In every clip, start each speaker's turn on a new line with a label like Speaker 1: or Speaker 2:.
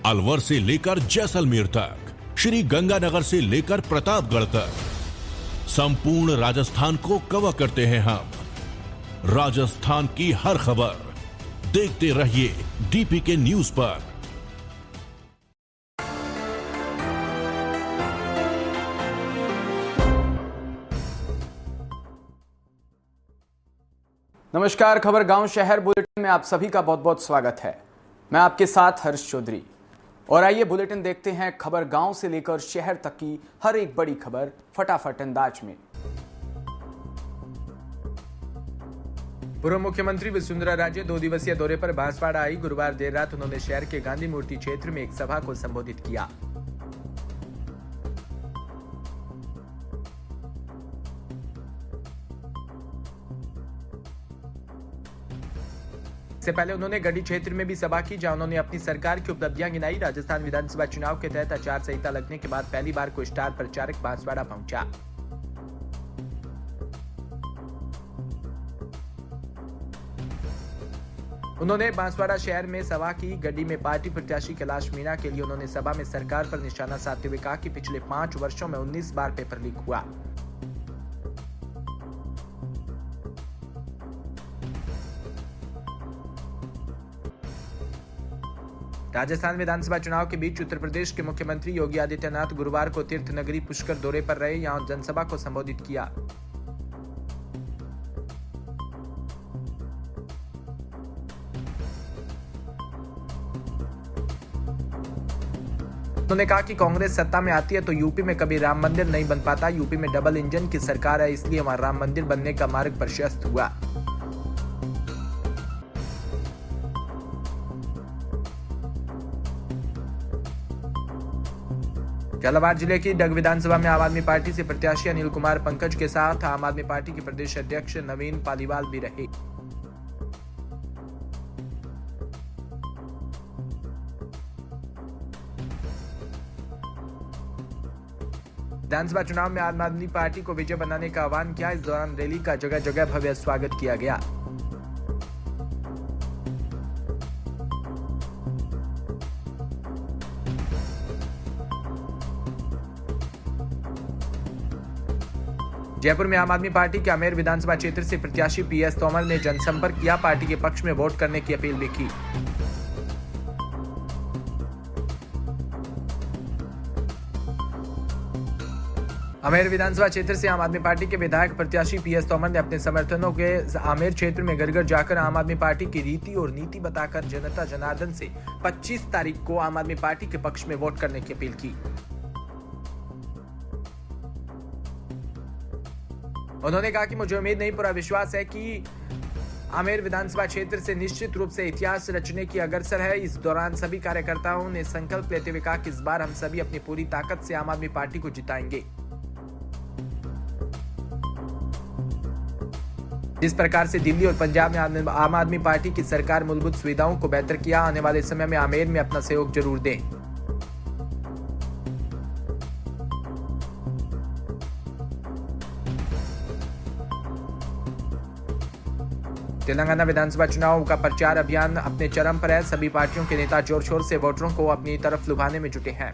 Speaker 1: अलवर से लेकर जैसलमेर तक, श्री गंगानगर से लेकर प्रतापगढ़ तक, संपूर्ण राजस्थान को कवर करते हैं हम। राजस्थान की हर खबर देखते रहिए डीपीके न्यूज पर।
Speaker 2: नमस्कार, खबर गांव शहर बुलेटिन में आप सभी का बहुत बहुत स्वागत है। मैं आपके साथ हर्ष चौधरी और आइए बुलेटिन देखते हैं खबर गांव से लेकर शहर तक की हर एक बड़ी खबर फटाफट अंदाज में।
Speaker 3: पूर्व मुख्यमंत्री वसुंधरा राजे 2 दिवसीय दौरे पर बांसवाड़ा आई। गुरुवार देर रात उन्होंने शहर के गांधी मूर्ति क्षेत्र में एक सभा को संबोधित किया। इससे पहले उन्होंने गढ़ी क्षेत्र में भी सभा की, जहां उन्होंने अपनी सरकार की उपलब्धियां गिनाई। राजस्थान विधानसभा चुनाव के तहत आचार संहिता लगने के बाद पहली बार कोई स्टार प्रचारक बांसवाड़ा पहुंचा। उन्होंने बांसवाड़ा शहर में सभा की। गढ़ी में पार्टी प्रत्याशी कैलाश मीणा के लिए उन्होंने सभा में सरकार पर निशाना साधते हुए कहा कि पिछले 5 वर्षों में 19 बार पेपर लीक हुआ। राजस्थान विधानसभा चुनाव के बीच उत्तर प्रदेश के मुख्यमंत्री योगी आदित्यनाथ गुरुवार को तीर्थ नगरी पुष्कर दौरे पर रहे। यहां जनसभा को संबोधित किया। उन्होंने कहा कि कांग्रेस सत्ता में आती है तो यूपी में कभी राम मंदिर नहीं बन पाता। यूपी में डबल इंजन की सरकार है, इसलिए वहां राम मंदिर बनने का मार्ग प्रशस्त हुआ। झालावाड़ जिले की डग विधानसभा में आम आदमी पार्टी से प्रत्याशी अनिल कुमार पंकज के साथ आम आदमी पार्टी के प्रदेश अध्यक्ष नवीन पालीवाल भी रहे। विधानसभा चुनाव में आम आदमी पार्टी को विजय बनाने का आह्वान किया। इस दौरान रैली का जगह जगह भव्य स्वागत किया गया। जयपुर में आम आदमी पार्टी के आमेर विधानसभा क्षेत्र से प्रत्याशी पीएस तोमर ने जनसंपर्क किया। पार्टी के पक्ष में वोट करने की अपील भी की। आमेर विधानसभा क्षेत्र से आम आदमी पार्टी के विधायक प्रत्याशी पीएस तोमर ने अपने समर्थनों के आमेर क्षेत्र में घर घर जाकर आम आदमी पार्टी की रीति और नीति बताकर जनता जनार्दन से 25 तारीख को आम आदमी पार्टी के पक्ष में वोट करने की अपील की। उन्होंने कहा कि मुझे उम्मीद नहीं, पूरा विश्वास है कि आमेर विधानसभा क्षेत्र से निश्चित रूप से इतिहास रचने की अग्रसर है। इस दौरान सभी कार्यकर्ताओं ने संकल्प लेते हुए कहा कि इस बार हम सभी अपनी पूरी ताकत से आम आदमी पार्टी को जिताएंगे। जिस प्रकार से दिल्ली और पंजाब में आम आदमी पार्टी की सरकार मूलभूत सुविधाओं को बेहतर किया, आने वाले समय में आमेर में अपना सहयोग जरूर दें। तेलंगाना विधानसभा चुनाव का प्रचार अभियान अपने चरम पर है। सभी पार्टियों के नेता जोर शोर से वोटरों को अपनी तरफ लुभाने में जुटे हैं।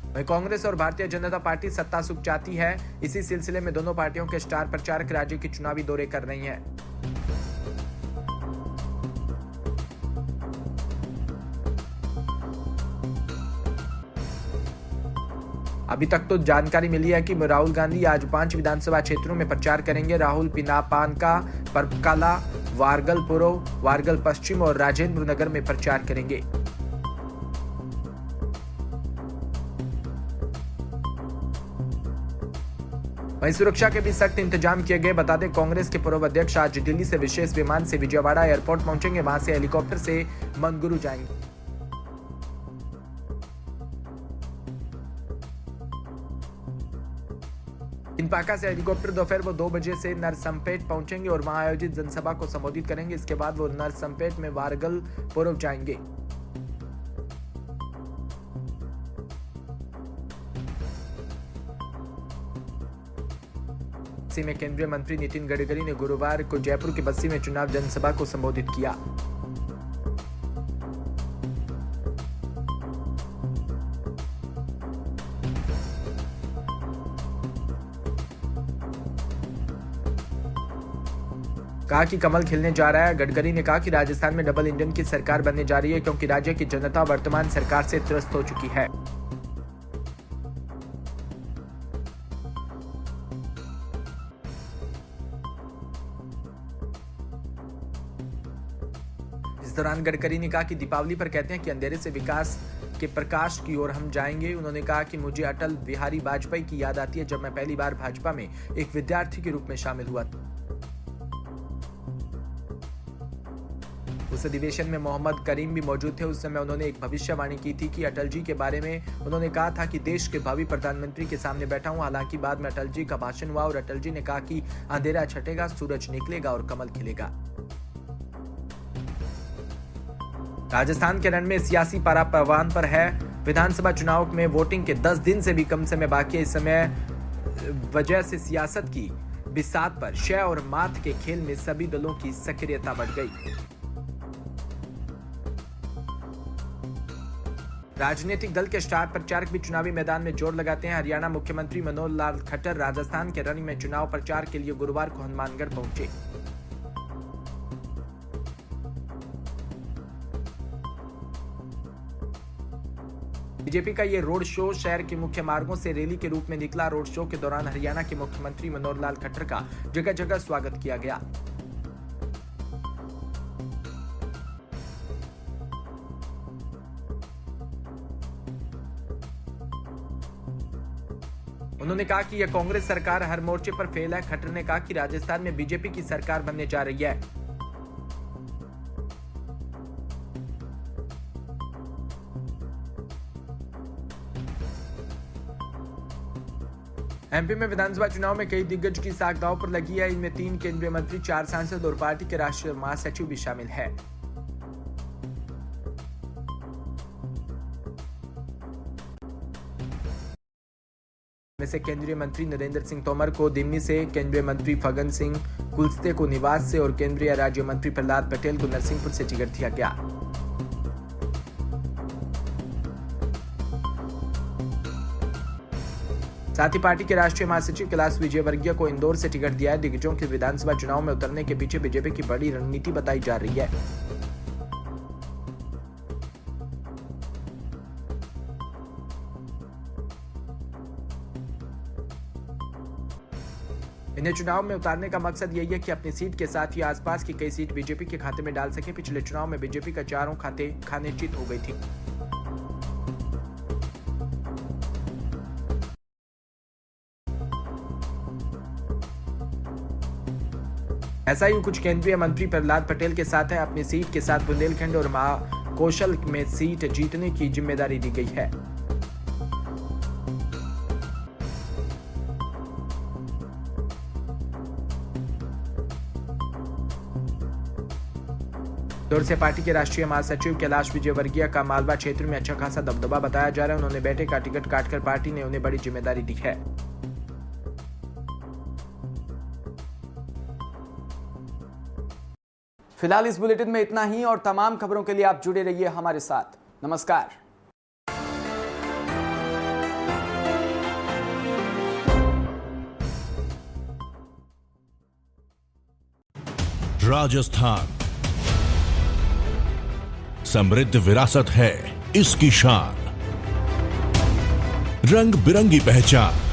Speaker 3: वहीं कांग्रेस और भारतीय जनता पार्टी सत्ता सुख चाहती है। इसी सिलसिले में दोनों पार्टियों के स्टार प्रचारक राज्य के चुनावी दौरे कर रही हैं। अभी तक तो जानकारी मिली है कि राहुल गांधी आज 5 विधानसभा क्षेत्रों में प्रचार करेंगे। राहुल पिनापानका, परकाला, वारगल पूर्व, वारगल पश्चिम और राजेंद्र नगर में प्रचार करेंगे। वहीं सुरक्षा के भी सख्त इंतजाम किए गए। बता दें, कांग्रेस के पूर्व अध्यक्ष आज दिल्ली से विशेष विमान से विजयवाड़ा एयरपोर्ट पहुंचेंगे। वहां से हेलीकॉप्टर से मनगुरु जाएंगे। इनपाका से हेलीकॉप्टर दोपहर वो 2 बजे से नरसंपेट पहुंचेंगे और वहां आयोजित जनसभा को संबोधित करेंगे। इसके बाद वो नरसंपेट में वारगल पूर्व जाएंगे। इसी में केंद्रीय मंत्री नितिन गडकरी ने गुरुवार को जयपुर के बस्सी में चुनाव जनसभा को संबोधित किया। कहा कि कमल खिलने जा रहा है। गडकरी ने कहा कि राजस्थान में डबल इंजन की सरकार बनने जा रही है क्योंकि राज्य की जनता वर्तमान सरकार से त्रस्त हो चुकी है। इस दौरान गडकरी ने कहा कि दीपावली पर कहते हैं कि अंधेरे से विकास के प्रकाश की ओर हम जाएंगे। उन्होंने कहा कि मुझे अटल बिहारी वाजपेयी की याद आती है जब मैं पहली बार भाजपा में एक विद्यार्थी के रूप में शामिल हुआ। उस अधिवेशन में मोहम्मद करीम भी मौजूद थे। उस समय उन्होंने एक भविष्यवाणी की थी कि अटल जी के बारे में उन्होंने कहा था कि देश के भावी प्रधानमंत्री के सामने बैठा हूं। हालांकि बाद में अटल जी का भाषण हुआ और अटल जी ने कहा कि अंधेरा छटेगा, सूरज निकलेगा और कमल खिलेगा। राजस्थान के रण में सियासी पारा परवान पर है। विधानसभा चुनाव में वोटिंग के 10 दिन से भी कम समय बाकी है। इस समय वजह से सियासत की बिसात पर शय और मात के खेल में सभी दलों की सक्रियता बढ़ गई। राजनीतिक दल के स्टार प्रचारक भी चुनावी मैदान में जोर लगाते हैं। हरियाणा मुख्यमंत्री मनोहर लाल खट्टर राजस्थान के रण में चुनाव प्रचार के लिए गुरुवार को हनुमानगढ़ पहुंचे। बीजेपी का ये रोड शो शहर के मुख्य मार्गों से रैली के रूप में निकला। रोड शो के दौरान हरियाणा के मुख्यमंत्री मनोहर लाल खट्टर का जगह जगह स्वागत किया गया। उन्होंने कहा कि यह कांग्रेस सरकार हर मोर्चे पर फेल है। खट्टर ने कहा कि राजस्थान में बीजेपी की सरकार बनने जा रही है। एमपी में विधानसभा चुनाव में कई दिग्गज की साख दांव पर लगी है। इनमें 3 केंद्रीय मंत्री, 4 सांसद और पार्टी के राष्ट्रीय महासचिव भी शामिल है। में से केंद्रीय मंत्री नरेंद्र सिंह तोमर को दिल्ली से, केंद्रीय मंत्री फग्गन सिंह कुलस्ते को निवास से और केंद्रीय राज्य मंत्री प्रहलाद पटेल को नरसिंहपुर से टिकट दिया गया। साथ ही पार्टी के राष्ट्रीय महासचिव कैलाश विजयवर्गीय को इंदौर से टिकट दिया है। दिग्गजों के विधानसभा चुनाव में उतरने के पीछे बीजेपी की बड़ी रणनीति बताई जा रही है। इन्हें चुनाव में उतारने का मकसद यही है कि अपनी सीट के साथ ही आसपास की कई सीट बीजेपी के खाते में डाल सके। पिछले चुनाव में बीजेपी का 4 खाने चित हो गई थी। ऐसा ही कुछ केंद्रीय मंत्री प्रहलाद पटेल के साथ है। अपनी सीट के साथ बुंदेलखंड और महाकौशल में सीट जीतने की जिम्मेदारी दी गई है। इंदौर से पार्टी के राष्ट्रीय महासचिव कैलाश विजयवर्गीय का मालवा क्षेत्र में अच्छा खासा दबदबा बताया जा रहा है। उन्होंने बेटे का टिकट काटकर पार्टी ने उन्हें बड़ी जिम्मेदारी दी है।
Speaker 2: फिलहाल इस बुलेटिन में इतना ही और तमाम खबरों के लिए आप जुड़े रहिए हमारे साथ। नमस्कार।
Speaker 1: राजस्थान समृद्ध विरासत है इसकी शान, रंग बिरंगी पहचान,